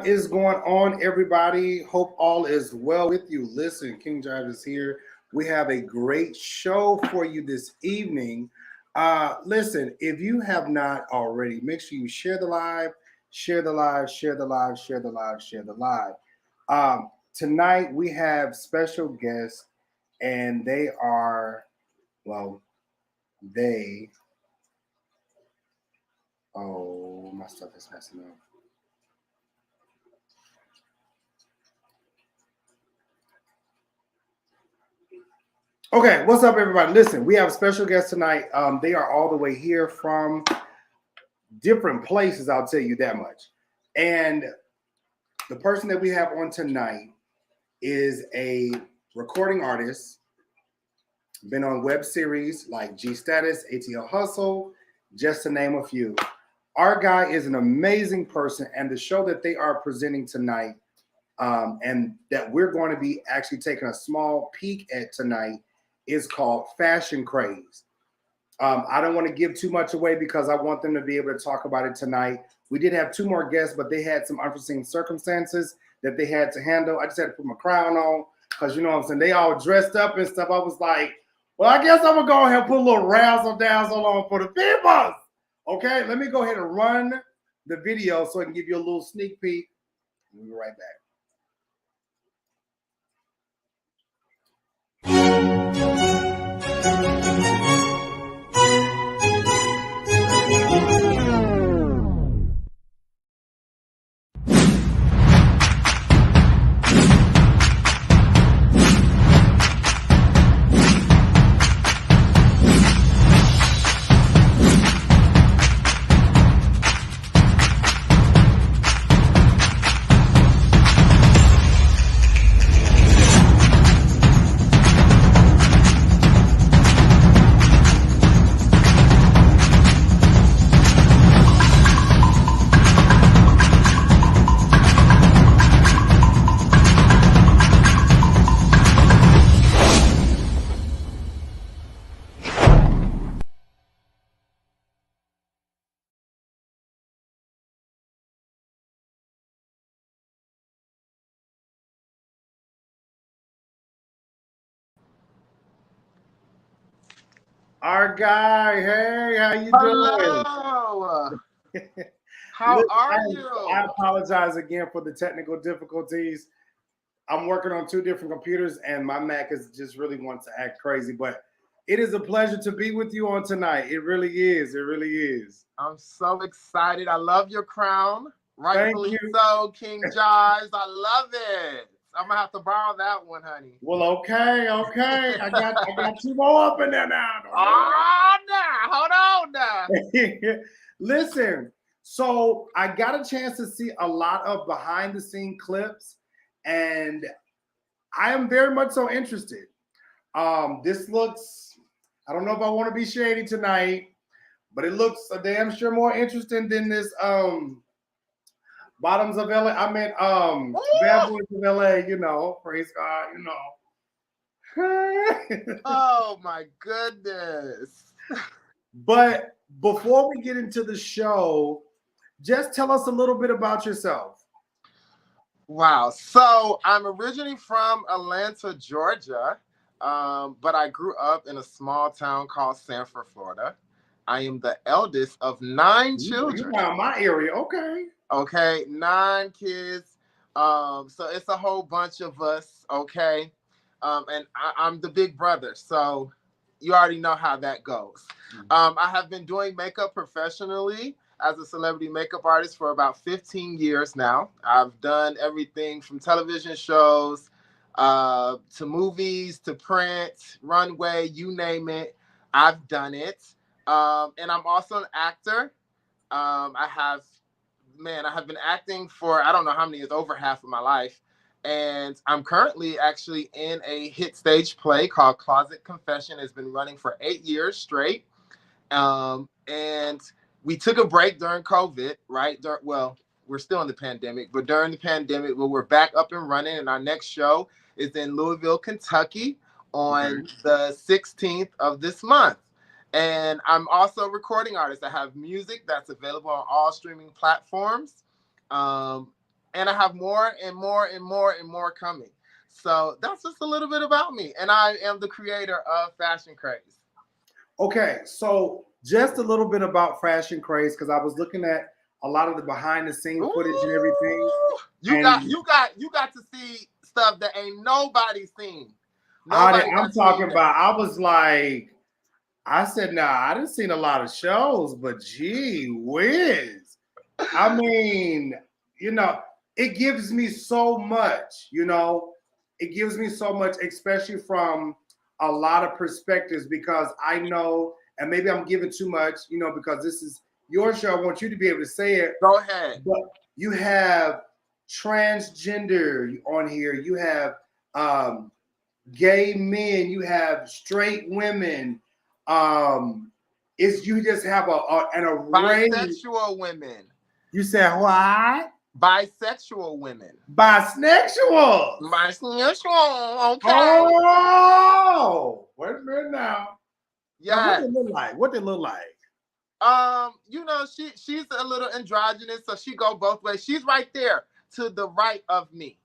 What is going on, everybody? Hope all is well with you. Listen, King Jive is here. We have a great show for you this evening. Listen, if you have not already, make sure you share the live, share the live, share the live, share the live, share the live. Tonight we have special guests, and they are, well, they. Oh, my stuff is messing up. Okay, what's up, everybody? Listen, we have a special guest tonight. They are all the way here from different places, I'll tell you that much. And the person that we have on tonight is a recording artist, been on web series like G Status, ATL Hustle, just to name a few. Our guy is an amazing person, and the show that they are presenting tonight, and that we're going to be actually taking a small peek at tonight, is called Fashion Craze. I don't want to give too much away because I want them to be able to talk about it tonight. We did have two more guests, but they had some unforeseen circumstances that they had to handle. I just had to put my crown on because, you know what I'm saying, they all dressed up and stuff. I was like, well, I guess I'm going to go ahead and put a little razzle dazzle on for the people. Okay, let me go ahead and run the video so I can give you a little sneak peek. We'll be right back. Our guy, hey, how you doing? Hello. How are you? I apologize again for the technical difficulties. I'm working on two different computers, and my Mac is just really wants to act crazy. But it is a pleasure to be with you on tonight. It really is. It really is. I'm so excited. I love your crown. Thank Rightfully you. so, King Jives. I love it. I'm gonna have to borrow that one, honey. Well, okay. I got two more up in there now. Oh, nah. Hold on now. Listen, so I got a chance to see a lot of behind the scene clips, and I am very much so interested. This looks, I don't know if I want to be shady tonight, but it looks a damn sure more interesting than this Bottoms of LA. I meant Bad Boys of LA, you know, praise God, you know. Oh my goodness. But before we get into the show, just tell us a little bit about yourself. Wow. So I'm originally from Atlanta, Georgia, but I grew up in a small town called Sanford, Florida. I am the eldest of 9 children. You're around my area, okay. Okay, 9 kids. So it's a whole bunch of us, okay? And I'm the big brother, so you already know how that goes. I have been doing makeup professionally as a celebrity makeup artist for about 15 years now. I've done everything from television shows to movies to print, runway, you name it. I've done it. And I'm also an actor. I have been acting for, I don't know how many years, over half of my life. And I'm currently actually in a hit stage play called Closet Confession. It's been running for 8 years straight. And we took a break during COVID, right? Well, we're still in the pandemic, but during the pandemic, we're back up and running. And our next show is in Louisville, Kentucky on the 16th of this month. And I'm also a recording artist. I have music that's available on all streaming platforms. and I have more and more and more and more coming. So that's just a little bit about me. And I am the creator of Fashion Craze. Okay, so just a little bit about Fashion Craze, because I was looking at a lot of the behind the scenes footage and everything. You got to see stuff that ain't nobody seen. I'm talking about, I was like, I said, nah, I didn't seen a lot of shows, but gee whiz. I mean, it gives me so much, it gives me so much, especially from a lot of perspectives, because I know, and maybe I'm giving too much, because this is your show. I want you to be able to say it. Go ahead. But you have transgender on here. You have gay men. You have straight women. You just have an array. Bisexual women. You said what? Bisexual women. Bisexual. Bisexual. Okay. Oh, wait a minute now. Yeah. What they look like? She's a little androgynous, so she go both ways. She's right there to the right of me.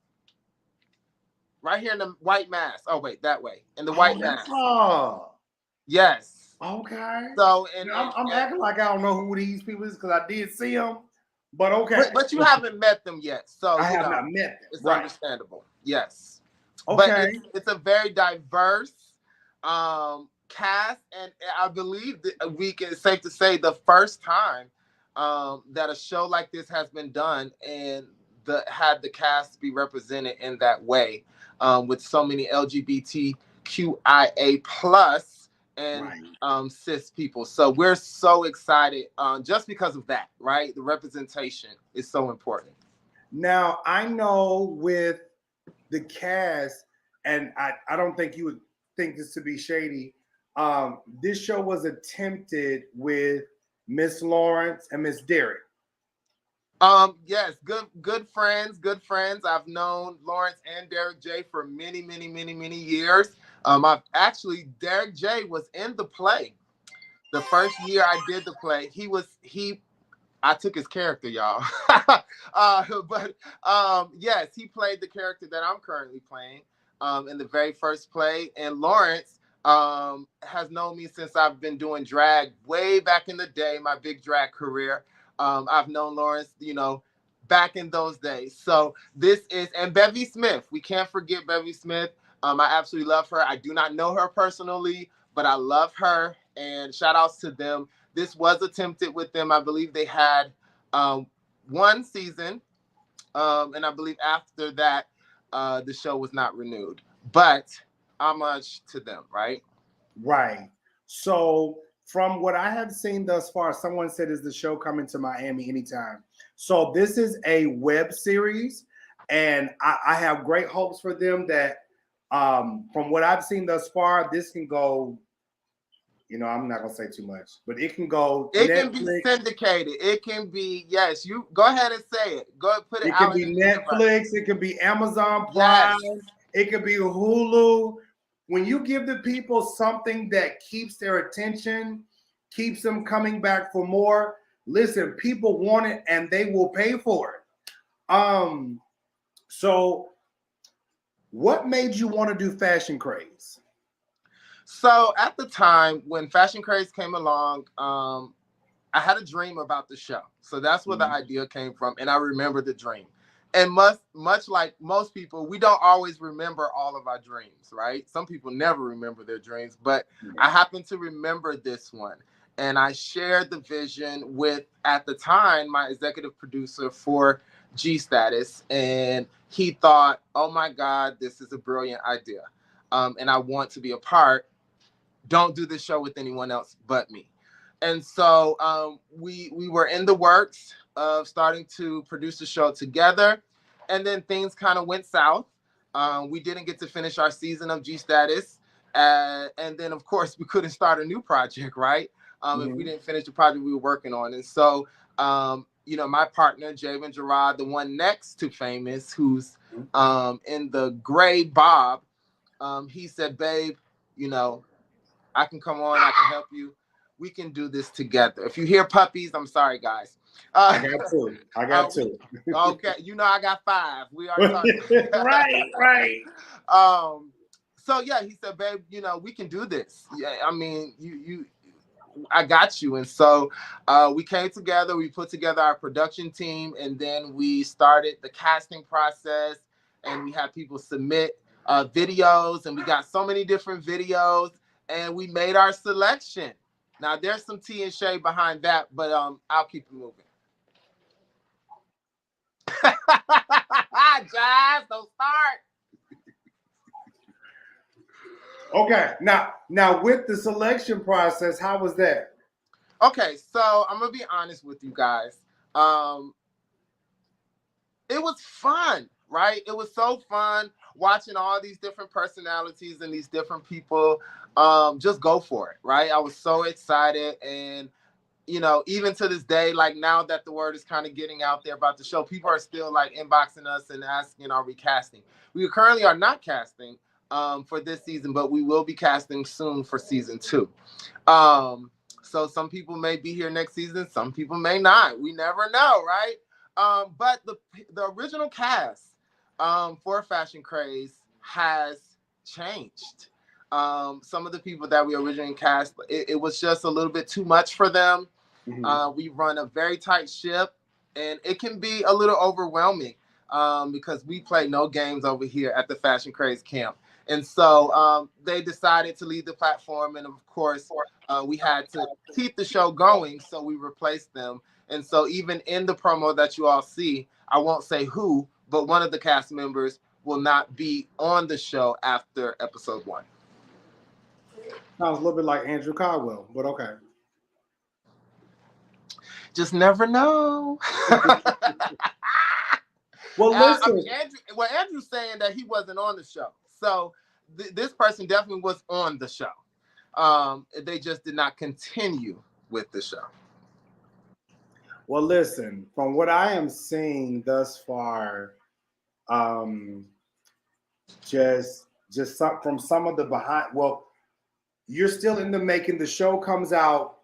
Right here in the white mask. Oh, wait, that way. In the white mask. Oh. Yes. Okay. So, I'm acting like I don't know who these people is, because I did see them, but okay. But you haven't met them yet, so I have not met them. It's understandable. Yes. Okay. But it's a very diverse cast, and I believe that it's safe to say the first time that a show like this has been done and had the cast be represented in that way, with so many LGBTQIA plus and cis people. So we're so excited just because of that, right? The representation is so important. Now, I know with the cast, and I don't think you would think this to be shady, this show was attempted with Miss Lawrence and Miss Derek. Yes, good friends. I've known Lawrence and Derek J for many, many, many, many years. Derek J was in the play. The first year I did the play, I took his character, y'all. Yes, he played the character that I'm currently playing in the very first play. And Lawrence has known me since I've been doing drag way back in the day, my big drag career. I've known Lawrence, back in those days. So and Bevy Smith. We can't forget Bevy Smith. I absolutely love her. I do not know her personally, but I love her. And shout outs to them. This was attempted with them. I believe they had one season. And I believe after that, the show was not renewed. But homage to them, right? Right. So from what I have seen thus far, someone said, is the show coming to Miami anytime? So this is a web series, and I have great hopes for them that from what I've seen thus far, this can go, I'm not going to say too much, but it can go. It can be syndicated. It can be, yes, you go ahead and say it. Go ahead, put it out. It can be Netflix. It can be Amazon Prime. Yes. It can be Hulu. When you give the people something that keeps their attention, keeps them coming back for more, listen, people want it and they will pay for it. So what made you want to do Fashion Craze? So at the time when Fashion Craze came along, I had a dream about the show. So that's where the idea came from. And I remember the dream. And much like most people, we don't always remember all of our dreams, right? Some people never remember their dreams, but I happen to remember this one. And I shared the vision with, at the time, my executive producer for G Status. And he thought, oh my God, this is a brilliant idea. And I want to be a part. Don't do this show with anyone else but me. And so we were in the works of starting to produce the show together. And then things kind of went south. We didn't get to finish our season of G Status. And then, of course, we couldn't start a new project, right? If we didn't finish the project we were working on. And so, my partner, Jerrod, the one next to Famous, who's in the gray bob, he said, babe, I can come on, I can help you. We can do this together. If you hear puppies, I'm sorry, guys. I got two. Okay, you know I got 5. We are talking. right. So yeah, he said, babe, you know, we can do this. Yeah, I mean, I got you. And so we came together, we put together our production team, and then we started the casting process, and we had people submit videos, and we got so many different videos, and we made our selection. Now there's some tea and shade behind that, but I'll keep it moving. Jazz, don't start. Okay, now with the selection process, how was that? Okay, so I'm gonna be honest with you guys. It was fun, right? It was so fun watching all these different personalities and these different people just go for it, right? I was so excited, and you know, even to this day, like now that the word is kind of getting out there about the show, people are still like inboxing us and asking, are we casting? We currently are not casting for this season, but we will be casting soon for season 2. So some people may be here next season, some people may not. We never know, right? But the original cast for Fashion Craze has changed. Some of the people that we originally cast, it was just a little bit too much for them. We run a very tight ship, and it can be a little overwhelming because we play no games over here at the Fashion Craze camp. And so they decided to leave the platform, and of course, we had to keep the show going, so we replaced them. And so even in the promo that you all see, I won't say who, but one of the cast members will not be on the show after episode 1. Sounds a little bit like Andrew Caldwell, but okay. Just never know. Well, listen. I mean, Andrew's saying that he wasn't on the show. So this person definitely was on the show. They just did not continue with the show. Well, listen, from what I am seeing thus far, just from some of the behind, well, you're still in the making. The show comes out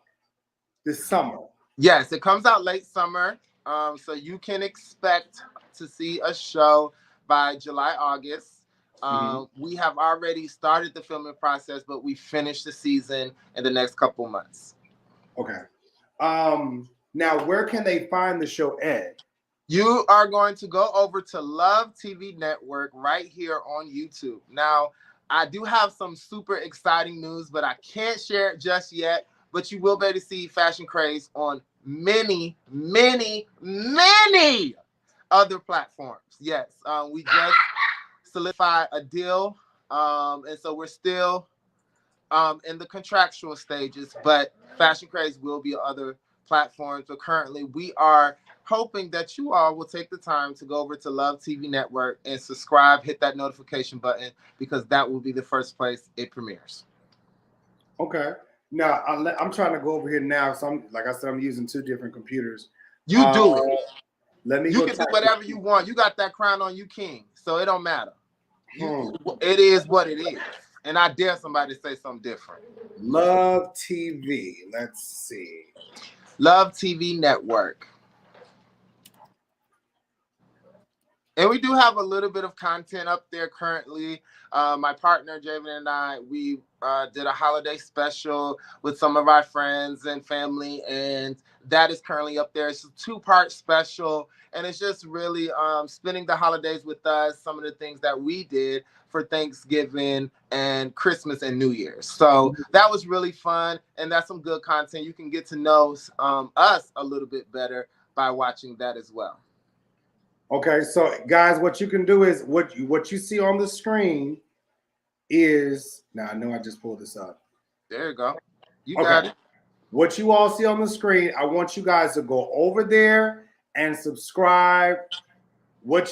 this summer. Yes, it comes out late summer. So you can expect to see a show by July, August. We have already started the filming process, but we finished the season in the next couple months. Okay. Now, where can they find the show at? You are going to go over to Love TV Network right here on YouTube. Now, I do have some super exciting news, but I can't share it just yet. But you will be able to see Fashion Craze on many, many, many other platforms. Yes, we just solidified a deal, and so we're still in the contractual stages, but Fashion Craze will be on other platforms. But currently, we are hoping that you all will take the time to go over to Love TV Network and subscribe, hit that notification button, because that will be the first place it premieres. Okay. Now, I'm trying to go over here now. So like I said, I'm using 2 different computers. You do it. You can do whatever you want. You got that crown on you, king. So it don't matter. It is what it is. And I dare somebody to say something different. Love TV. Let's see. Love TV Network. And we do have a little bit of content up there currently. My partner, Jerrod, and I, we did a holiday special with some of our friends and family, and that is currently up there. It's a 2-part special, and it's just really spending the holidays with us, some of the things that we did for Thanksgiving and Christmas and New Year's. So that was really fun, and that's some good content. You can get to know us a little bit better by watching that as well. Okay, so guys, what you can do is what you see on the screen is, now I know I just pulled this up. There you go. You got it. What you all see on the screen, I want you guys to go over there and subscribe.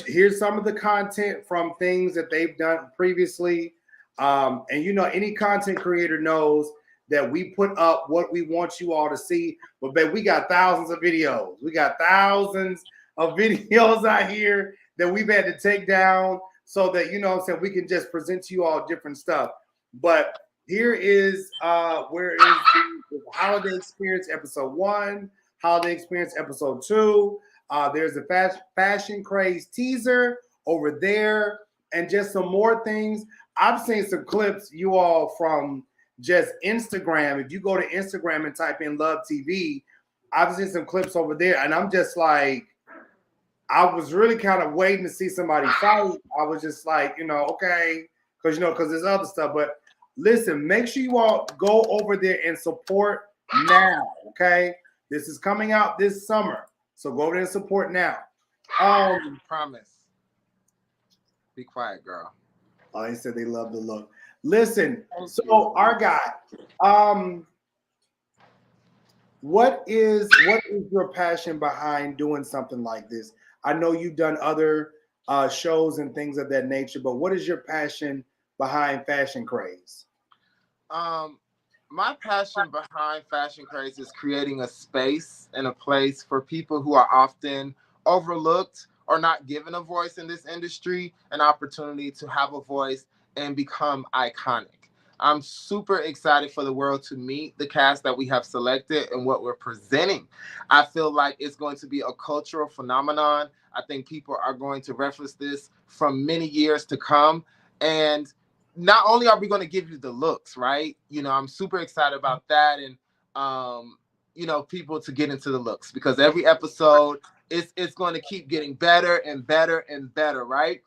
Here's some of the content from things that they've done previously. And you know, any content creator knows that we put up what we want you all to see. But babe, we got thousands of videos. We got thousands of videos out here that we've had to take down so that, you know what I'm saying, we can just present to you all different stuff. But here is where is the Holiday Experience episode 1, Holiday Experience Episode 2. There's a Fashion Craze teaser over there, and just some more things. I've seen some clips, you all, from just Instagram. If you go to Instagram and type in Love TV, I've seen some clips over there, and I'm just like, I was really kind of waiting to see somebody fight. I was just like, okay, because there's other stuff. But listen, make sure you all go over there and support now. Okay, this is coming out this summer, so go over there and support now. Promise. Be quiet, girl. Oh, they said they love the look. Listen, so our guy, what is your passion behind doing something like this? I know you've done other shows and things of that nature, but what is your passion behind Fashion Craze? My passion behind Fashion Craze is creating a space and a place for people who are often overlooked or not given a voice in this industry, an opportunity to have a voice and become iconic. I'm super excited for the world to meet the cast that we have selected and what we're presenting. I feel like it's going to be a cultural phenomenon. I think people are going to reference this from many years to come. And not only are we going to give you the looks, right? I'm super excited about that. And, people to get into the looks, because every episode it's going to keep getting better and better and better, right?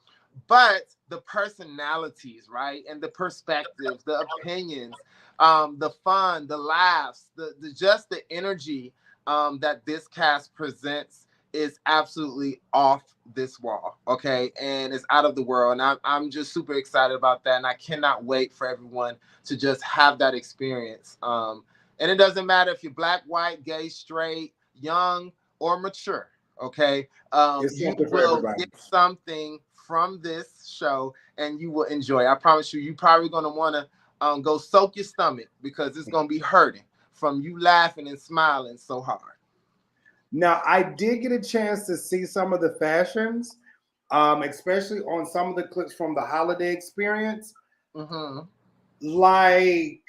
But the personalities, right, and the perspectives, the opinions, the fun, the laughs, the just the energy that this cast presents is absolutely off this wall, okay? And it's out of the world. And I'm just super excited about that. And I cannot wait for everyone to just have that experience. And it doesn't matter if you're black, white, gay, straight, young, or mature, okay? You will get something from this show and you will enjoy. I promise you, you're probably going to want to go soak your stomach, because it's going to be hurting from you laughing and smiling so hard. Now, I did get a chance to see some of the fashions, especially on some of the clips from the holiday experience. Mm-hmm. Like,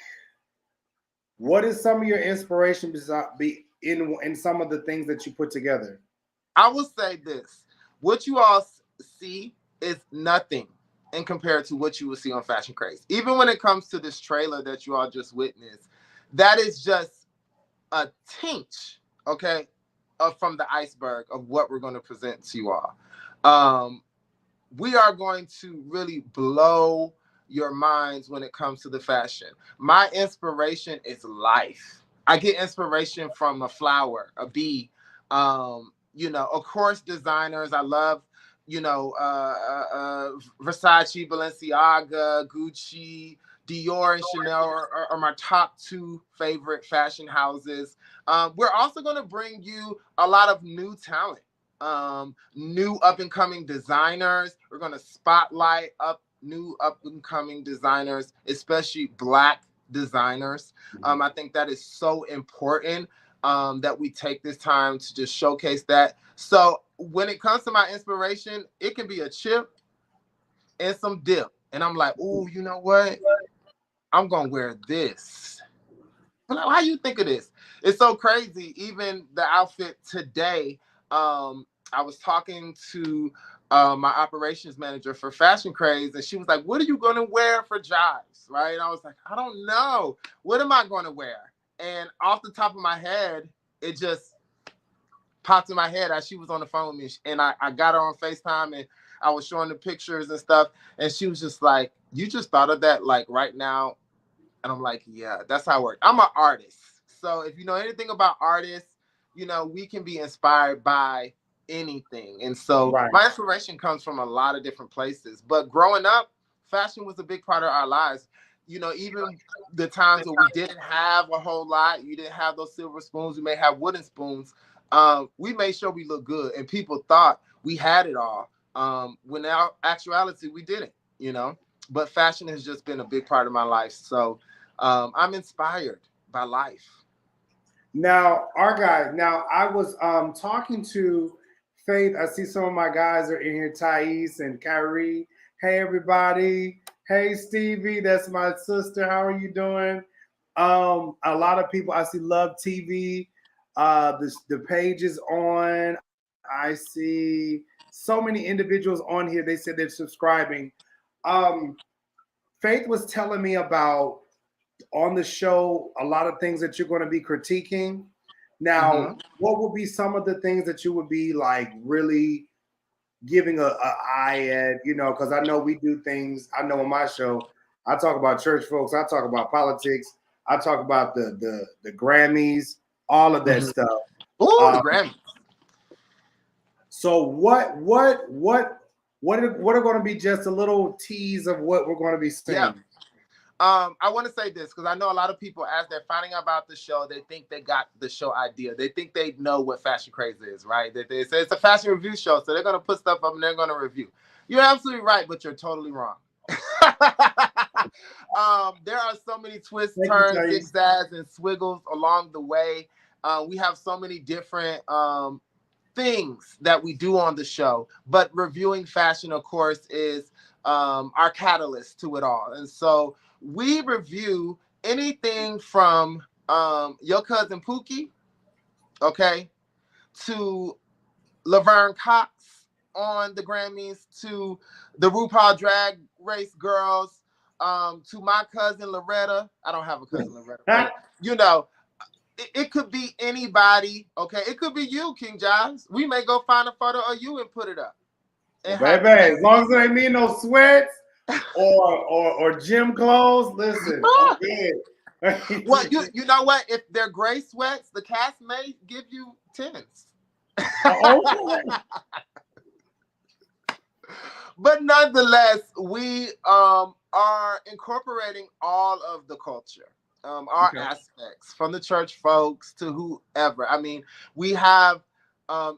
what is some of your inspiration be in some of the things that you put together? I will say this. What you all see is nothing in compared to what you will see on Fashion Craze. Even when it comes to this trailer that you all just witnessed, that is just a tinge, okay, from the iceberg of what we're going to present to you all. We are going to really blow your minds when it comes to the fashion. My inspiration is life. I get inspiration from a flower, a bee, of course, designers. I love, Versace, Balenciaga, Gucci, Dior, and Chanel are my top two favorite fashion houses. We're also going to bring you a lot of new talent, new up-and-coming designers. We're going to spotlight new up-and-coming designers, especially Black designers. I think that is so important, that we take this time to just showcase that. So when it comes to my inspiration, it can be a chip and some dip. And I'm like, oh, you know what? I'm going to wear this. Like, how you think of this? It's so crazy. Even the outfit today, I was talking to my operations manager for Fashion Craze, and she was like, what are you going to wear for Jives? Right? And I was like, I don't know. What am I going to wear? And off the top of my head, it just popped in my head as she was on the phone with me. And I got her on FaceTime, and I was showing the pictures and stuff. And she was just like, you just thought of that like right now? And I'm like, yeah, that's how it works. I'm an artist. So if you know anything about artists, we can be inspired by anything. And so my inspiration comes from a lot of different places. But growing up, fashion was a big part of our lives. Even the times where we didn't have a whole lot, you didn't have those silver spoons, we may have wooden spoons. We made sure we looked good, and people thought we had it all. When in actuality, we didn't, But fashion has just been a big part of my life. So I'm inspired by life. Now, our guy, I was talking to Faith. I see some of my guys are in here, Thais and Kyrie. Hey, everybody. Hey, Stevie, that's my sister. How are you doing? A lot of people, I see Love TV. The page is on. I see so many individuals on here. They said they're subscribing. Faith was telling me about on the show a lot of things that you're going to be critiquing. Now, what would be some of the things that you would be like really giving a eye at? You know, because I know we do things. I know on my show, I talk about church folks. I talk about politics. I talk about the Grammys, all of that stuff. Ooh, the Grammys. So what are going to be just a little tease of what we're going to be saying? Yeah. I want to say this because I know a lot of people, as they're finding out about the show, they think they got the show idea. They think they know what Fashion Craze is, right? They say it's a fashion review show, so they're going to put stuff up and they're going to review. You're absolutely right, but you're totally wrong. There are so many twists, turns, zigzags, and swiggles along the way. We have so many different things that we do on the show, but reviewing fashion, of course, is our catalyst to it all. And so we review anything from Your Cousin Pookie, okay, to Laverne Cox on the Grammys, to the RuPaul Drag Race girls, to my cousin Loretta. I don't have a cousin Loretta, but you know, it could be anybody, okay? It could be you, King Giles. We may go find a photo of you and put it up. Baby, as long as it ain't me no sweats or gym clothes, listen. Well, you know what? If they're gray sweats, the cast may give you 10s. But nonetheless, we are incorporating all of the culture, our aspects, from the church folks to whoever. I mean, we have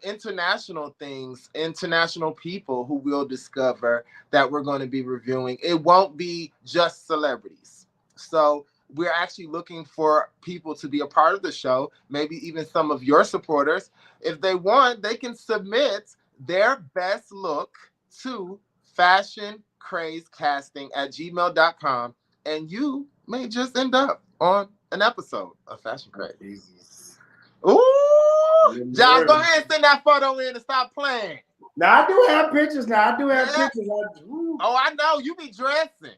international things, international people who we'll discover that we're going to be reviewing. It won't be just celebrities. So we're actually looking for people to be a part of the show, maybe even some of your supporters. If they want, they can submit their best look to fashioncrazecasting@gmail.com, and you may just end up on an episode of Fashion Craze. Jesus. Ooh! John, go ahead and send that photo in and stop playing. Now, I do have pictures. Pictures. Oh, I know. You be dressing.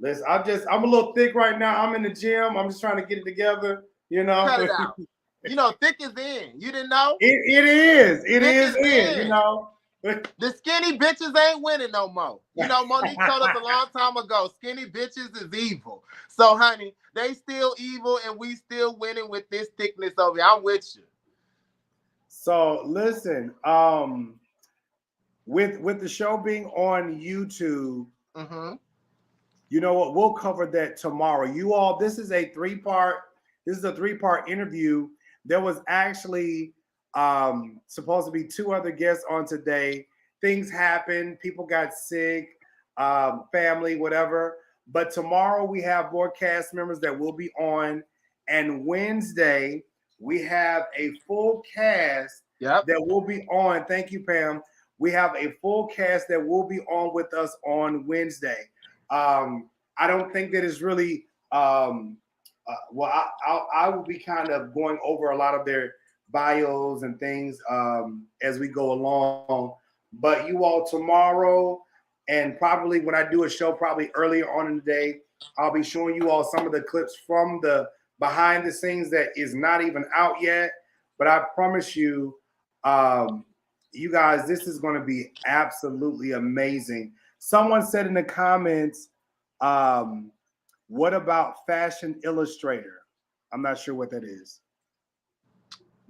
Listen, I'm a little thick right now. I'm in the gym. I'm just trying to get it together, you know. Cut it out. You know, thick is in. You didn't know? It is. It is in, you know. The skinny bitches ain't winning no more. You know, Monique told us a long time ago, skinny bitches is evil. So, honey, they still evil and we still winning with this thickness over here. I'm with you. So, listen, with the show being on YouTube, you know what? We'll cover that tomorrow. You all, this is a three-part interview. There was actually supposed to be 2 other guests on today. Things happened. People got sick, family, whatever. But tomorrow we have more cast members that will be on. And Wednesday, we have a full cast that will be on. Thank you, Pam. We have a full cast that will be on with us on Wednesday. I don't think that is really I will be kind of going over a lot of their bios and things as we go along. But you all tomorrow, and probably when I do a show probably earlier on in the day, I'll be showing you all some of the clips from the behind the scenes that is not even out yet. But I promise you, you guys, this is going to be absolutely amazing. Someone said in the comments, what about Fashion Illustrator? I'm not sure what that is.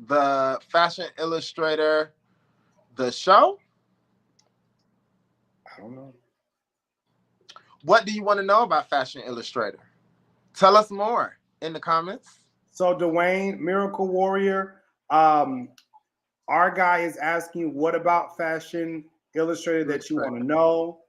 The Fashion Illustrator, the show? I don't know. What do you want to know about Fashion Illustrator? Tell us more in the comments. So Dwayne, Miracle Warrior, our guy is asking, what about Fashion Illustrator that you want to know?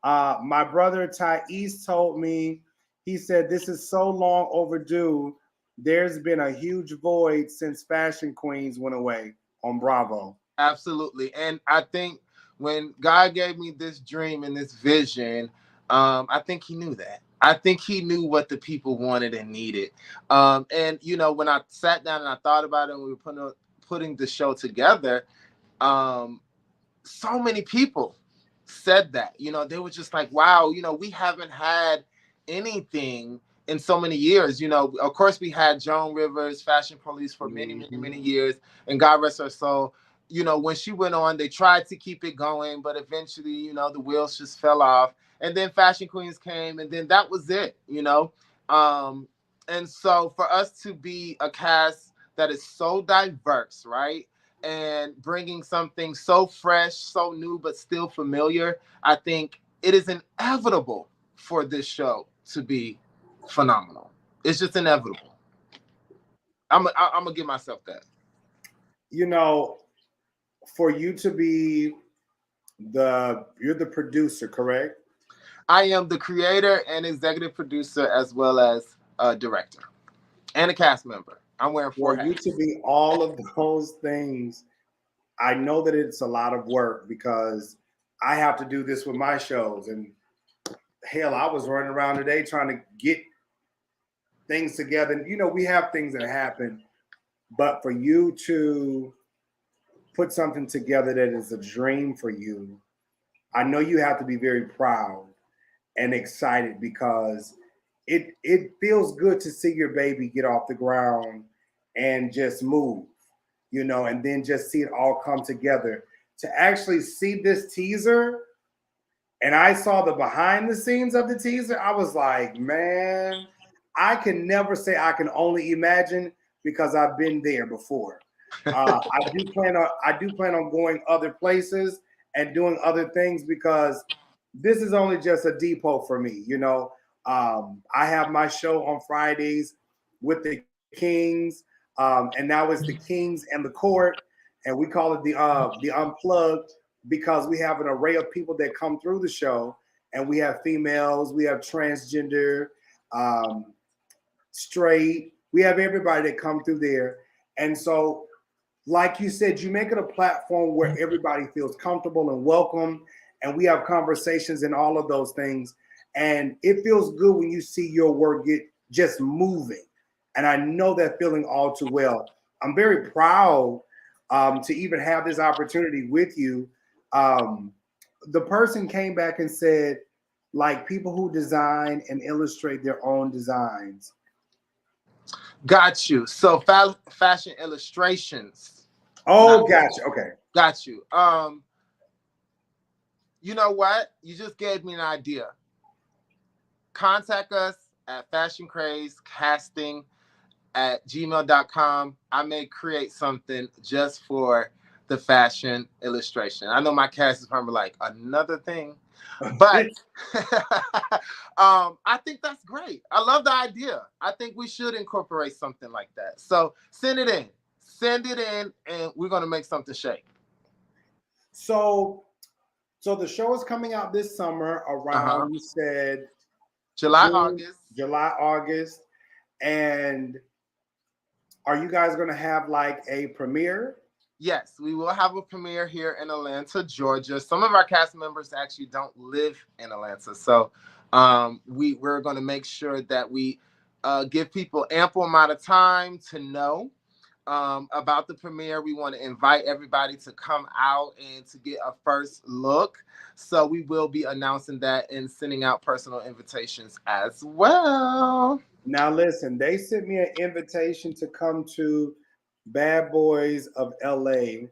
My brother Thais told me, he said, this is so long overdue. There's been a huge void since Fashion Queens went away on Bravo. Absolutely. And I think when God gave me this dream and this vision, I think he knew that. I think he knew what the people wanted and needed. And when I sat down and I thought about it, and we were putting the show together, so many people said that. They were just like, wow, we haven't had anything in so many years. Of course, we had Joan Rivers, Fashion Police, for many, many, many years, and God rest her soul. When she went on, they tried to keep it going, but eventually, the wheels just fell off. And then Fashion Queens came, and then that was it. And so for us to be a cast that is so diverse, right? And bringing something so fresh, so new, but still familiar, I think it is inevitable for this show to be phenomenal. It's just inevitable. I'm gonna give myself that. For you to be you're the producer, correct? I am the creator and executive producer, as well as a director and a cast member. I'm wearing 4 hats. For you to be all of those things, I know that it's a lot of work because I have to do this with my shows. And hell, I was running around today trying to get things together. We have things that happen, but for you to put something together that is a dream for you, I know you have to be very proud and excited because it feels good to see your baby get off the ground and just move, and then just see it all come together. To actually see this teaser, and I saw the behind the scenes of the teaser, I was like, man, I can never say I can only imagine because I've been there before. I do plan on going other places and doing other things because this is only just a depot for me. I have my show on Fridays with the Kings, and now it's the Kings and the Court, and we call it the Unplugged because we have an array of people that come through the show, and we have females, we have transgender, straight, we have everybody that come through there, and so, like you said, you make it a platform where everybody feels comfortable and welcome, and we have conversations and all of those things. And it feels good when you see your work get just moving. And I know that feeling all too well. I'm very proud to even have this opportunity with you. The person came back and said, like, people who design and illustrate their own designs. Got you. So fashion illustrations. Oh, gotcha. Okay. Got you. You know what? You just gave me an idea. Contact us at Fashion Craze Casting at gmail.com. I may create something just for the fashion illustration. I know my cast is probably like another thing, but I think that's great. I love the idea. I think we should incorporate something like that. So send it in, and we're going to make something shake. So the show is coming out this summer around, you said July, August. And are you guys going to have like a premiere? Yes, we will have a premiere here in Atlanta, Georgia. Some of our cast members actually don't live in Atlanta. So we're going to make sure that we give people ample amount of time to know about the premiere. We want to invite everybody to come out and to get a first look. So we will be announcing that and sending out personal invitations as well. Now, listen, they sent me an invitation to come to Bad Boys of LA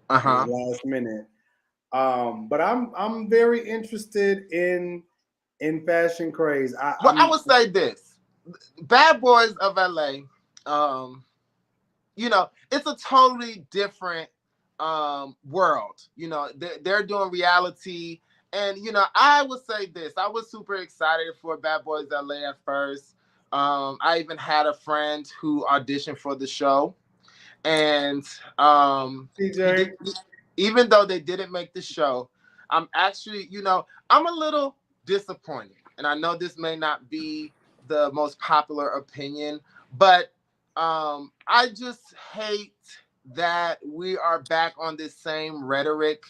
last minute. But I'm very interested in Fashion Craze. I would say this. Bad Boys of LA, it's a totally different world. They're doing reality. And, I would say this. I was super excited for Bad Boys LA at first. I even had a friend who auditioned for the show. And even though they didn't make the show, I'm actually, I'm a little disappointed. And I know this may not be the most popular opinion, but I just hate that we are back on this same rhetoric.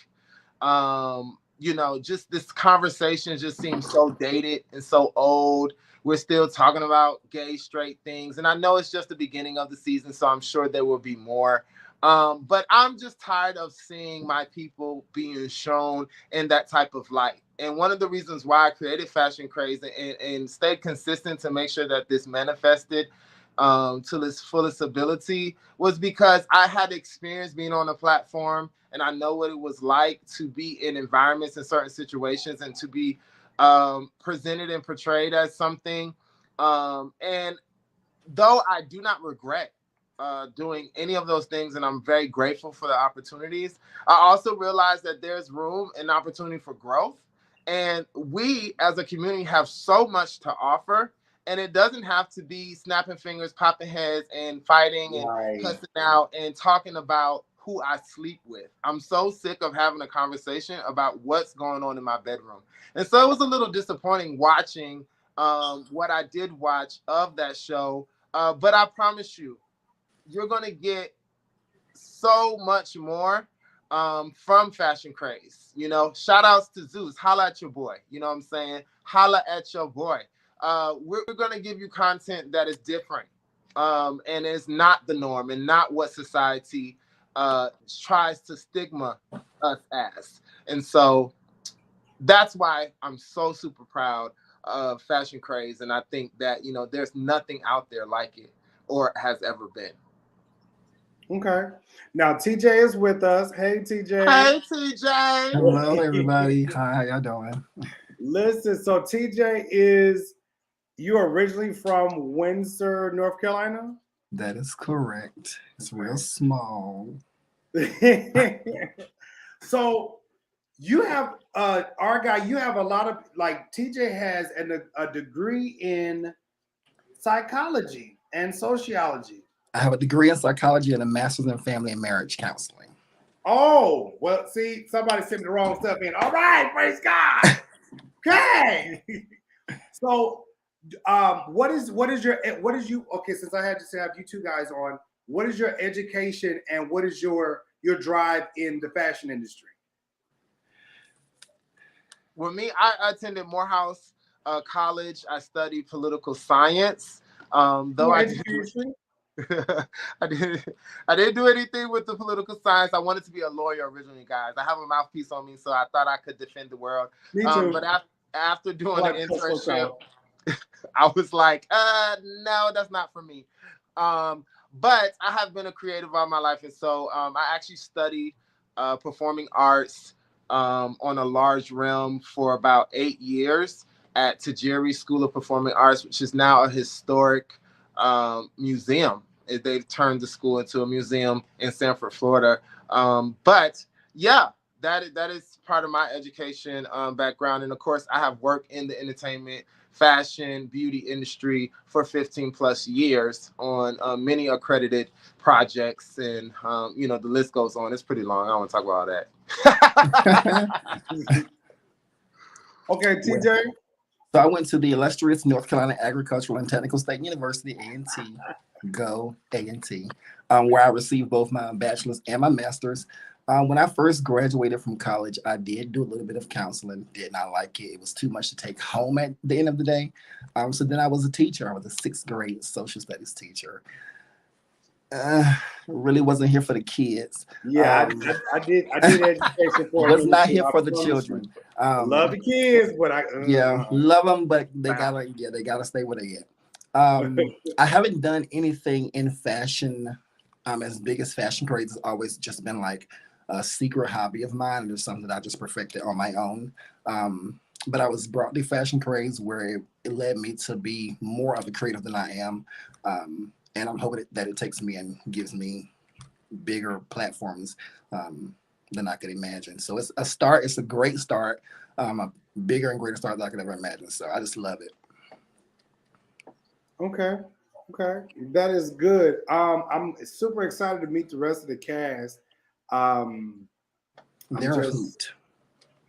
you know, just this conversation just seems so dated and so old. We're still talking about gay, straight things. And I know it's just the beginning of the season, so I'm sure there will be more. But I'm just tired of seeing my people being shown in that type of light. And one of the reasons why I created Fashion Craze and stayed consistent to make sure that this manifested to its fullest ability was because I had experience being on a platform, and I know what it was like to be in environments in certain situations and to be presented and portrayed as something. And though I do not regret doing any of those things, and I'm very grateful for the opportunities, I also realize that there's room and opportunity for growth. And we as a community have so much to offer. And it doesn't have to be snapping fingers, popping heads, and fighting and Right. cussing out and talking about who I sleep with. I'm so sick of having a conversation about what's going on in my bedroom. And so it was a little disappointing watching what I did watch of that show. But I promise you, you're going to get so much more from Fashion Craze. You know, shout outs to Zeus. Holla at your boy. You know what I'm saying? Holla at your boy. We're going to give you content that is different and is not the norm and not what society tries to stigma us as. And so that's why I'm so super proud of Fashion Craze. And I think that, you know, there's nothing out there like it or has ever been. Okay. Now TJ is with us. Hey TJ. Hey TJ. Hello, everybody. Hi, how y'all doing? Listen, so TJ is you originally from Windsor, North Carolina? That is correct. It's real small. So you have our guy, you have a lot of like TJ has a degree in psychology and sociology. I have a degree in psychology and a master's in family and marriage counseling. Oh, well, see, somebody sent the wrong stuff in. All right, praise God. Okay. So what is you okay, since I had to have you two guys on, what is your education and what is your drive in the fashion industry? Well, me, I attended Morehouse College. I studied political science. Though I didn't, I didn't do anything with the political science. I wanted to be a lawyer originally, guys. I have a mouthpiece on me, so I thought I could defend the world. Me too. But after doing an internship, I was like, no, that's not for me. But I have been a creative all my life, and so I actually studied performing arts on a large realm for about 8 years at Jerrod School of Performing Arts, which is now a historic museum. They've turned the school into a museum in Sanford, Florida. But yeah, that is part of my education background. And of course, I have worked in the entertainment, fashion, beauty industry for 15 plus years on many accredited projects. And, you know, the list goes on. It's pretty long. I don't want to talk about all that. Okay, TJ. So I went to the illustrious North Carolina Agricultural and Technical State University, A&T, go A&T, where I received both my bachelor's and my master's. When I first graduated from college, I did do a little bit of counseling. Did not like it. It was too much to take home at the end of the day. So then I was a teacher. I was a 6th grade social studies teacher. Really wasn't here for the kids. Yeah, I did education for. Was not here for the children. Love the kids, but yeah, love them, but they gotta stay where they at. I haven't done anything in fashion as big as Fashion Craze. Has always just been like a secret hobby of mine, and it's something that I just perfected on my own. But I was brought to Fashion Craze where it led me to be more of a creative than I am. And I'm hoping that it takes me and gives me bigger platforms than I could imagine. So it's a start. It's a great start. A bigger and greater start than I could ever imagine. So I just love it. Okay. That is good. I'm super excited to meet the rest of the cast. They're a hoot.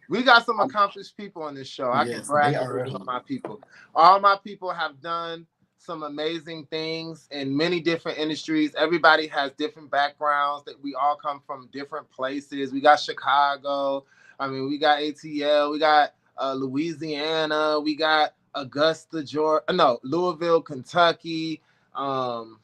We got some accomplished people on this show. I can brag on my people. All my people have done some amazing things in many different industries. Everybody has different backgrounds. That we all come from different places. We got Chicago, I mean, we got ATL, we got Louisiana, we got Augusta, Georgia, no, Louisville, Kentucky. Child,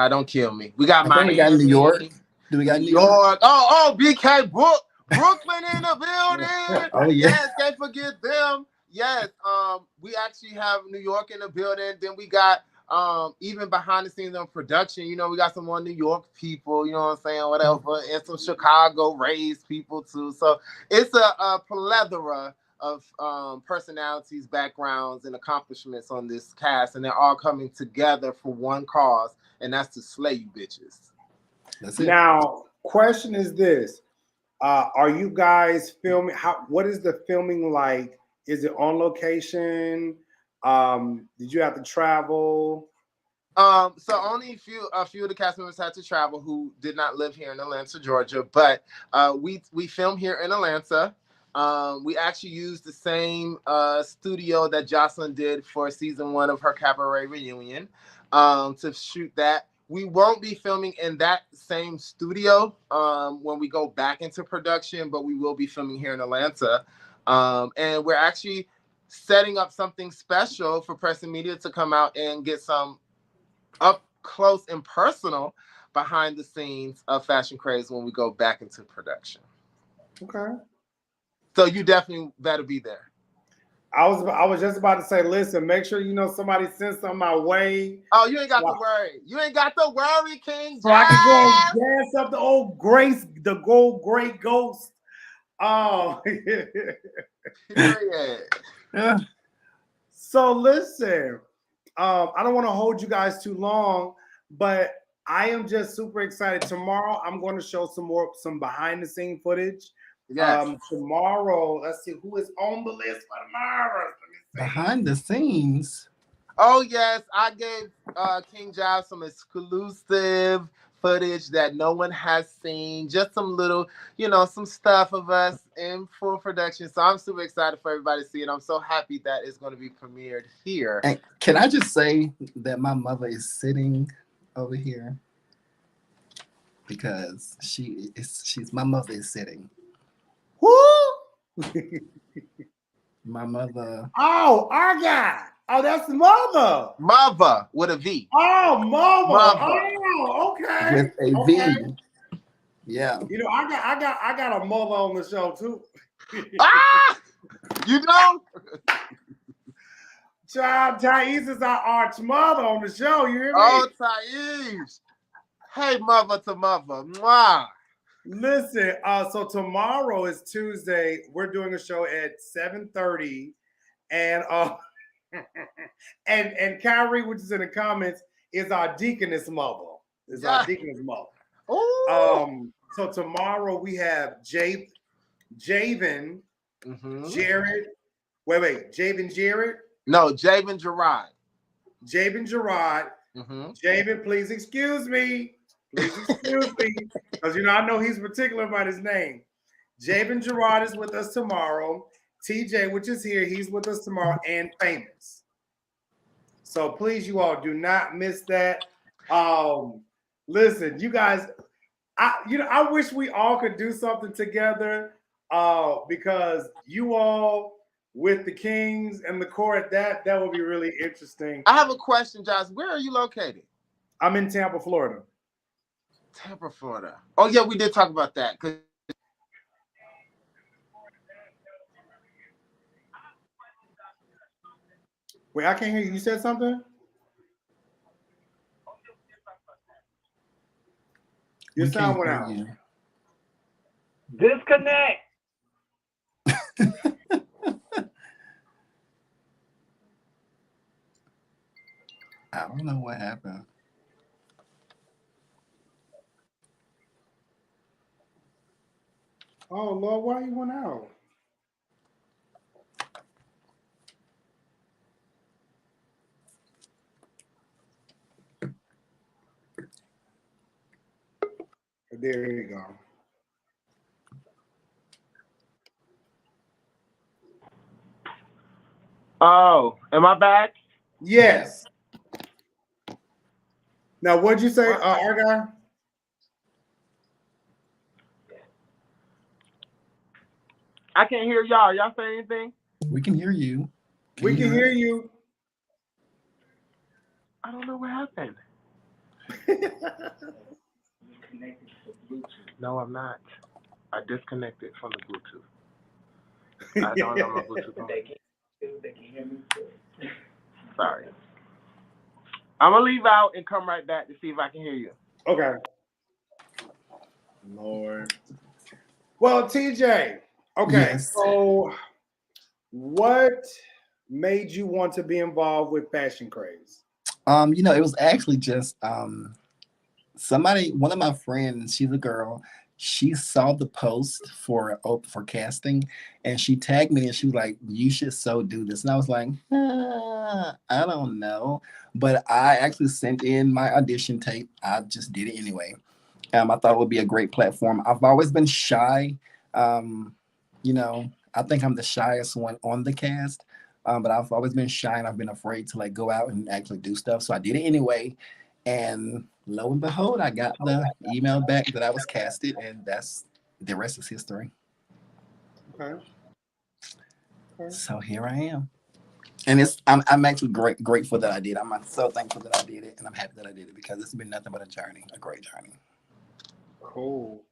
don't kill me. We got I think we got Miami, New York. Do we got New New York? York. Oh, BK Brooklyn in the building. Oh yeah. Yes, can't forget them. Yes, we actually have New York in the building. Then we got even behind the scenes on production, you know, we got some more New York people, you know what I'm saying, whatever, and some Chicago raised people too. So it's a plethora of personalities, backgrounds, and accomplishments on this cast, and they're all coming together for one cause, and that's to slay you bitches. That's it. Now, question is this: are you guys filming? What is the filming like? Is it on location? Did you have to travel? So only a few of the cast members had to travel who did not live here in Atlanta, Georgia, but we filmed here in Atlanta. We actually used the same studio that Jocelyn did for season 1 of her cabaret reunion to shoot that. We won't be filming in that same studio when we go back into production, but we will be filming here in Atlanta. And we're actually setting up something special for press and media to come out and get some up close and personal behind the scenes of Fashion Craze when we go back into production. Okay. So you definitely better be there. I was just about to say, listen, make sure you know somebody sends something my way. Oh, you ain't got to worry. You ain't got to worry, King. So I can go and gas up the old Grace, the gold great ghost. Oh. Yeah. So listen, I don't want to hold you guys too long, but I am just super excited. Tomorrow, I'm going to show some behind the scene footage. Yes. Tomorrow, let's see who is on the list for tomorrow. Behind the scenes. Oh yes, I gave King Jive some exclusive footage that no one has seen. Just some little, you know, some stuff of us in full production. So I'm super excited for everybody to see it. I'm so happy that it's going to be premiered here. And can I just say that my mother is sitting over here because my mother is sitting. Who? My mother. Oh, our guy. Oh, that's mother. Mother with a V. Oh, mama. Mother. Oh, okay. With a V. Yeah. You know, I got a mother on the show too. Ah! You know? Child, Thais is our arch mother on the show. You hear me? Oh, Thais. Hey, mother to mother. Mwah. Listen, so tomorrow is Tuesday. We're doing a show at 7:30, and and Kyrie, which is in the comments, is our deaconess mother. Our deaconess mother. Ooh. So tomorrow we have Javen, Jerrod. Wait, Javen Jerrod? No, Javen Jerrod. Javen Jerrod. Javen, please excuse me. Please excuse me. Because, you know, I know he's particular about his name. Javen Jerrod is with us tomorrow. TJ, which is here, he's with us tomorrow, and Famous. So please, you all do not miss that. Listen, you guys, I wish we all could do something together because you all with the Kings and the court, that would be really interesting. I have a question, Josh. Where are you located? I'm in Tampa, Florida. Tampa, Florida. Oh, yeah, we did talk about that. Wait, I can't hear you. You said something? Your sound went out. Disconnect. I don't know what happened. Oh, Lord, why you went out? There you go. Oh, am I back? Yes. Now, what'd you say, our guy? I can't hear y'all. Y'all say anything? We can hear you. We can hear you. I don't know what happened. No, I'm not. I disconnected from the Bluetooth. I don't have my Bluetooth on. They can hear me too. Sorry. I'm gonna leave out and come right back to see if I can hear you. Okay. Lord. Well, TJ. Okay. Yes. So, what made you want to be involved with Fashion Craze? It was actually just one of my friends, she's a girl, she saw the post for casting and she tagged me and she was like, you should so do this. And I was like, I don't know. But I actually sent in my audition tape. I just did it anyway. I thought it would be a great platform. I've always been shy. I think I'm the shyest one on the cast. But I've always been shy and I've been afraid to like go out and actually do stuff. So I did it anyway. And lo and behold, I got the email back that I was casted, and that's the rest is history. Okay. So here I am. And I'm actually grateful that I did. I'm so thankful that I did it, and I'm happy that I did it because it's been nothing but a journey, a great journey. Cool.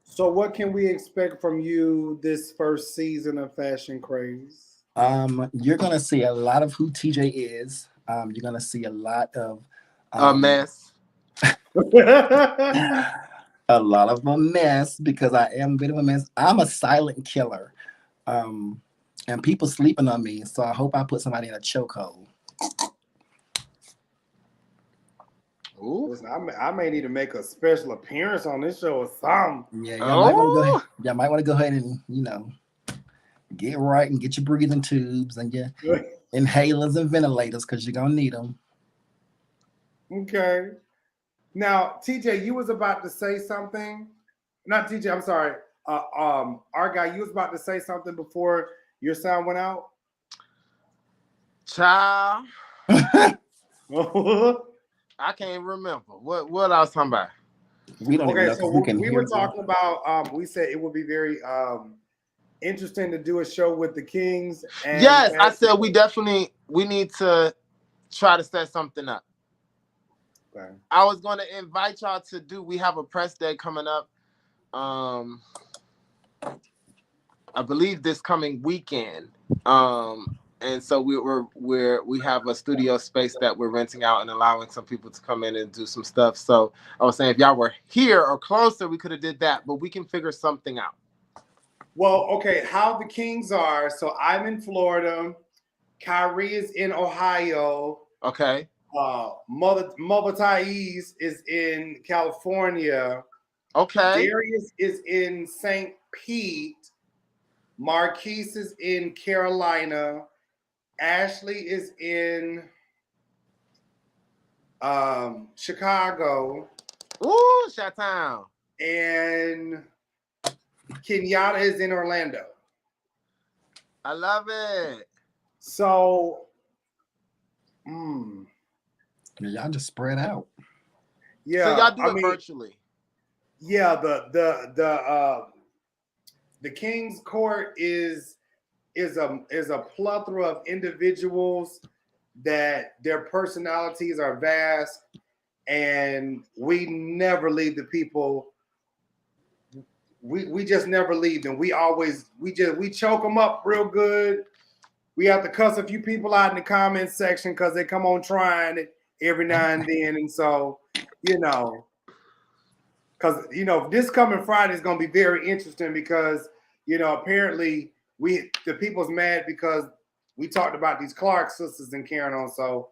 So what can we expect from you this first season of Fashion Craze? You're gonna see a lot of who TJ is. You're gonna see a lot of A mess. a lot of a mess because I am a bit of a mess. I'm a silent killer. And people sleeping on me, so I hope I put somebody in a chokehold. Ooh. Listen, I may need to make a special appearance on this show or something. Yeah, y'all might want to go ahead and get right and get your breathing tubes and your inhalers and ventilators because you're gonna need them. Okay. Now, TJ, you was about to say something. Not TJ, I'm sorry. Our guy, you was about to say something before your sound went out. Child. I can't remember. What I was talking about? We don't even know so who can we hear were talking about we said it would be very interesting to do a show with the Kings. And yes, I said we need to try to set something up. Okay. I was going to invite y'all we have a press day coming up. I believe this coming weekend. And so we have a studio space that we're renting out and allowing some people to come in and do some stuff. So I was saying if y'all were here or closer, we could have did that, but we can figure something out. Well, okay, how the Kings are. So I'm in Florida. Kyrie is in Ohio. Okay. Mother Thais is in California. Okay. Darius is in St. Pete. Marquise is in Carolina. Ashley is in Chicago. Ooh, Chi-Town. And Kenyatta is in Orlando. I love it. So, y'all just spread out. Yeah. So y'all do it virtually. Yeah, the King's Court is a plethora of individuals that their personalities are vast, and we never leave the people. We just never leave them. We choke them up real good. We have to cuss a few people out in the comments section because they come on trying it every now and then, and so because this coming Friday is going to be very interesting because apparently the people's mad because we talked about these Clark sisters and carrying on, so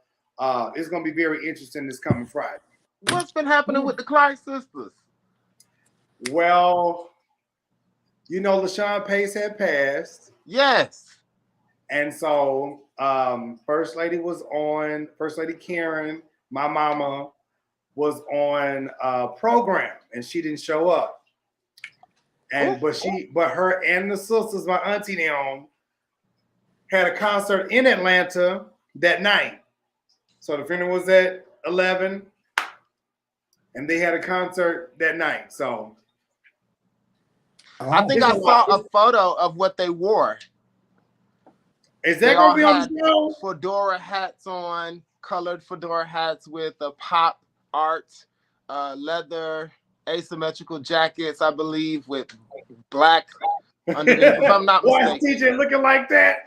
it's going to be very interesting this coming Friday. What's been happening with the Clark sisters? Well, LaShawn Pace had passed. Yes. And so First Lady Karen, my mama, was on a program and she didn't show up. But her and the sisters, my auntie them, had a concert in Atlanta that night. So the funeral was at 11 and they had a concert that night. So I think It's I a saw lot. a photo of what they wore. Is They that all gonna be on had the show? fedora hats on, colored fedora hats with a pop art, leather asymmetrical jackets, I believe, with black underneath, if I'm not Why is mistaken. TJ looking like that?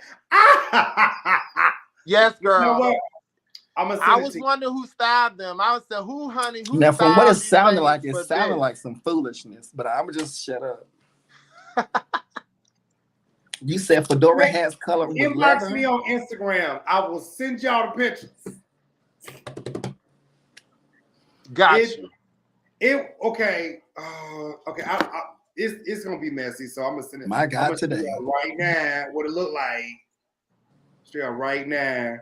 Yes, You know girl. what? I'm gonna I send it was to you. wondering who styled them. I was saying, who, honey, who Now, from what it styled these sounded ladies like, it for sounded this? like some foolishness, but I'm just shut up. You said fedora hats colored with Inbox me leather. on Instagram. I will send y'all the pictures. Got It- you. Okay. It's gonna be messy, so I'm gonna send it. My God, I'm gonna today. show y'all right now what it look like. Show y'all right now.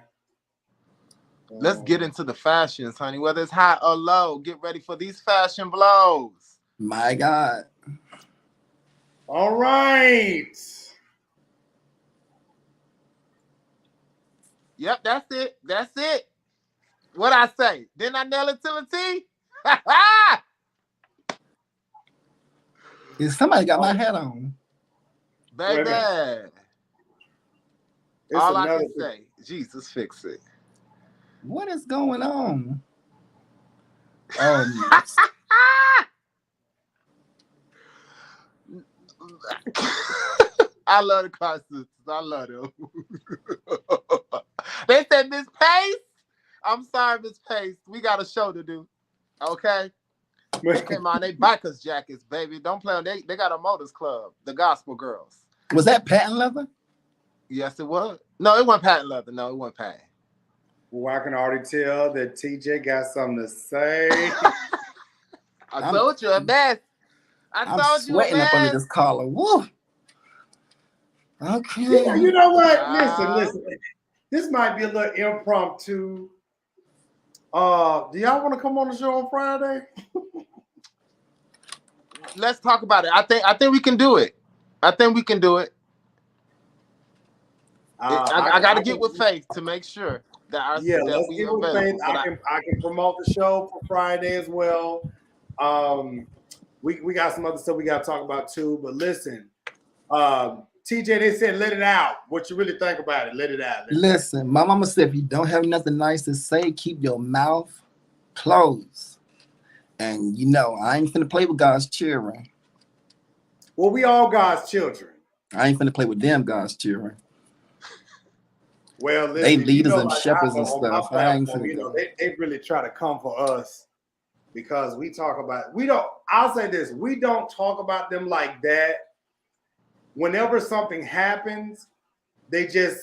Let's get into the fashions, honey. Whether it's high or low, get ready for these fashion blows. My God. All right. Yep, that's it. That's it. What I say? Didn't I nail it to the T? Is somebody got my hat on? Wait a Baby. minute. It's All I another. can say, Jesus fix it. What is going on? Oh, I love the car sisters. I love them. They said, Miss Pace. I'm sorry, Miss Pace. We got a show to do. Okay? They came on, they bikers jackets, baby. Don't play on. They got a motors club, the Gospel Girls. was that patent leather? Yes, it was. No, it wasn't patent leather. No, it wasn't patent. Well, I can already tell that TJ got something to say. I told you a mess. I'm told you a sweating up under mess. this collar. Woo. Okay. Yeah, you know what? Listen. This might be a little impromptu. Do y'all want to come on the show on Friday? Let's talk about it. I think we can do it. I think we can do it. I got to get with Faith to make sure that let's we get with Faith. available. I can promote the show for Friday as well. We got some other stuff we got to talk about too. But listen, TJ, they said let it out. What you really think about it? Let it out. Listen, my mama said if you don't have nothing nice to say, keep your mouth closed. And you know, I ain't finna play with God's children. Well, we all God's children. I ain't finna play with them God's children. Well, listen, they leaders and like shepherds and stuff. I ain't platform, finna go. they really try to come for us because we talk about I'll say this, we don't talk about them like that. Whenever something happens, they just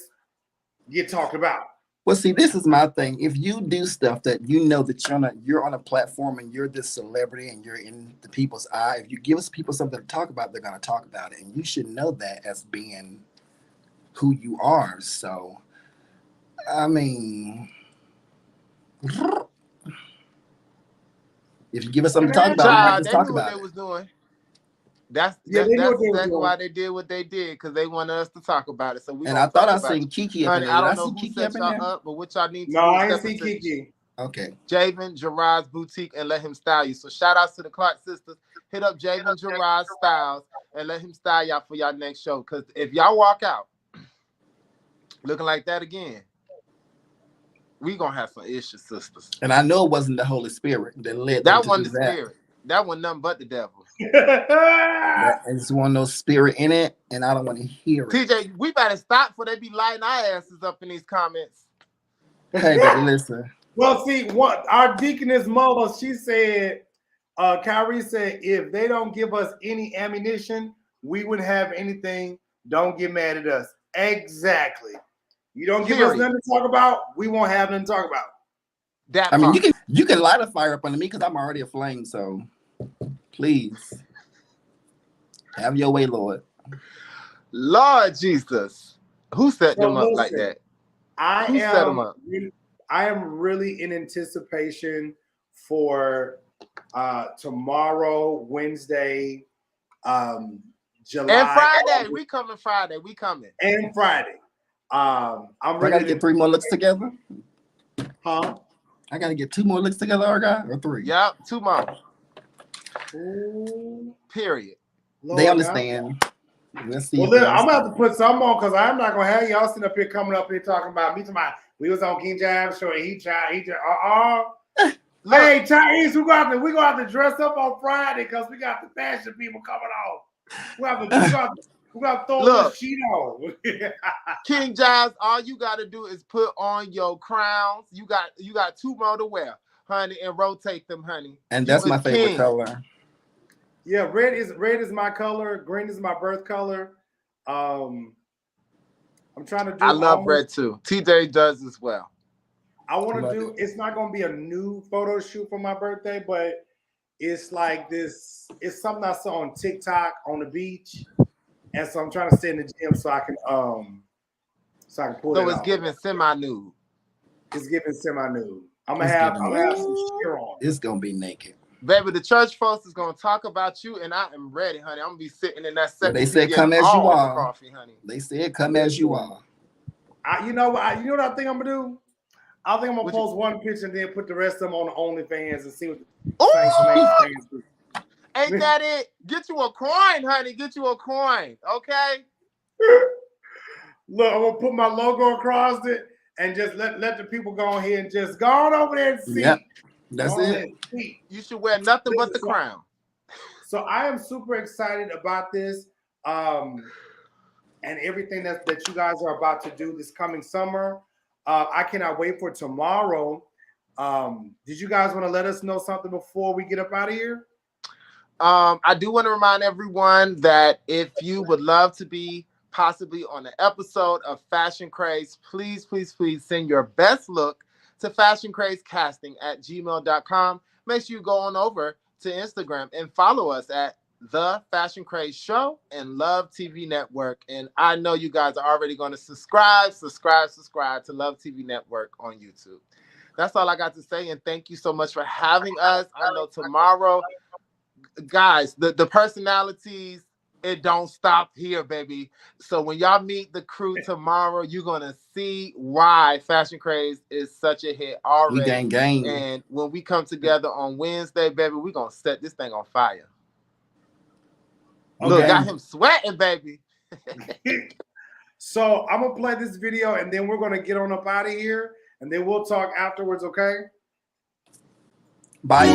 get talked about. Well, see, this is my thing. If you do stuff that you know that you're on a platform and you're this celebrity and you're in the people's eye, if you give us people something to talk about, they're gonna talk about it. And you should know that as being who you are. So I mean, if you give us something to talk about, we might just they talk knew what about they it. was doing. That's they knew what they was exactly doing. why they did what they did, because they wanted us to talk about it. So we And I thought I seen it. Kiki up in Honey, there. I Did I don't know see who Kiki set up in y'all there? up, but what y'all need to No, do is I ain't step see into Kiki. Okay. Javen Jerrod's boutique and let him style you. So shout outs to the Clark sisters. Hit up Javen Jerrod Styles and let him style y'all for y'all next show. Because if y'all walk out looking like that again, we gonna have some issues, sisters. And I know it wasn't the Holy Spirit that led them That to wasn't do the that. spirit. That wasn't nothing but the devil. I just want no spirit in it, and I don't want to hear it. TJ, we better stop before they be lighting our asses up in these comments. Hey, but listen. Well, see, what our deaconess mother, she said, Kyrie said, if they don't give us any ammunition, we wouldn't have anything. Don't get mad at us. Exactly. You don't give us nothing to talk about, we won't have nothing to talk about. That I mean, part. you can light a fire up under me because I'm already aflame. So please have your way, Lord. Lord Jesus, who set them up like listen, that? Who set them up? I am really in anticipation for tomorrow, Wednesday, July, And Friday. We coming Friday. We coming. and Friday. I'm I ready gotta get 3 more looks together. Huh? I gotta get 2 more looks together, our guy, or 3. Yep, 2 more. Ooh. Period. Lord, They understand. Let's see. Well, If they I'm gonna have understand. to put some on because I'm not gonna have y'all sitting up here coming up here talking about me. We was on King Jab show and he tried. Hey, Chinese, we gonna have to dress up on Friday because we got the fashion people coming on. We got to throw the sheet on. King Jazz, all you gotta do is put on your crowns. You got 2 more to wear, honey, and rotate them, honey. And that's my favorite color. Yeah, red is my color. Green is my birth color. I'm trying to do. I love red too. TJ does as well. I want to do. It's not going to be a new photo shoot for my birthday, but it's like this. It's something I saw on TikTok on the beach, and so I'm trying to stay in the gym so I can pull it off. So it's giving semi-nude. It's giving semi-nude. I'm gonna have some sheer on. It's gonna be naked. Baby, the church folks is gonna talk about you, and I am ready, honey. I'm gonna be sitting in that second. They said, "Come as you are." Coffee, honey. They said, "Come as you are." You know what I think I'm gonna do? I think I'm gonna post one picture and then put the rest of them on the OnlyFans and see what the Ain't that it? Get you a coin, honey. Get you a coin, okay? Look, I'm gonna put my logo across it and just let the people go ahead and just go on over there and see. Yep. That's it. You should wear nothing but the crown. So I am super excited about this and everything that you guys are about to do this coming summer. I cannot wait for tomorrow. Did you guys want to let us know something before we get up out of here? I do want to remind everyone that if you would love to be possibly on an episode of Fashion Craze, please send your best look to fashioncrazecasting@gmail.com. Make sure you go on over to Instagram and follow us at The Fashion Craze Show and Love TV Network. And I know you guys are already going to subscribe to Love TV Network on YouTube. That's all I got to say. And thank you so much for having us. I know tomorrow, guys, the personalities, it don't stop here, baby. So when y'all meet the crew tomorrow, you're gonna see why Fashion Craze is such a hit already. Gang. And when we come together on Wednesday, baby, we're gonna set this thing on fire. Okay. Look, got him sweating, baby. So I'm gonna play this video and then we're gonna get on up out of here and then we'll talk afterwards, okay? Bye.